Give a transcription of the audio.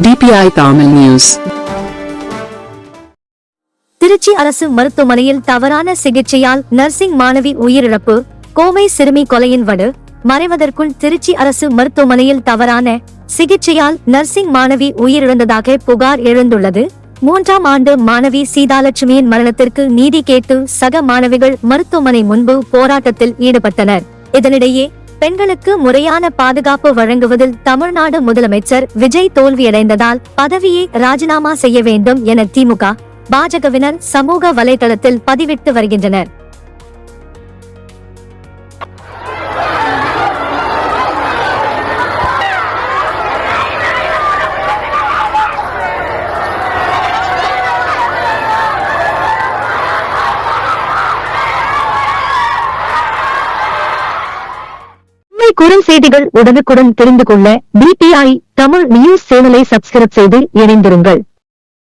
DPI Tamil News. Trichy அரசு மருத்துவமனையில் தவறான சிகிச்சையால் நர்சிங் மாணவி உயிரிழப்பு. கோவை சிறுமி கொலையின் வடு மறைவதற்குள் திருச்சி அரசு மருத்துவமனையில் தவறான சிகிச்சையால் நர்சிங் மாணவி உயிரிழந்ததாக புகார் எழுந்துள்ளது. 3ஆம் ஆண்டு மாணவி சீதாலட்சுமியின் மரணத்திற்கு நீதி கேட்டு சக மாணவிகள் மருத்துவமனை முன்பு போராட்டத்தில் ஈடுபட்டனர். இதனிடையே பெண்களுக்கு முறையான பாதுகாப்பு வழங்குவதில் தமிழ்நாடு முதலமைச்சர் விஜய் தோல்வியடைந்ததால் பதவியை ராஜினாமா செய்ய வேண்டும் என திமுக, பாஜகவினர் சமூக வலைதளத்தில் பதிவிட்டு வருகின்றனர். குறுஞ்செய்திகள் உடனுக்குடன் தெரிந்து கொள்ள DPI தமிழ் நியூஸ் சேனலை சப்ஸ்கிரைப் செய்து இணைந்திருங்கள்.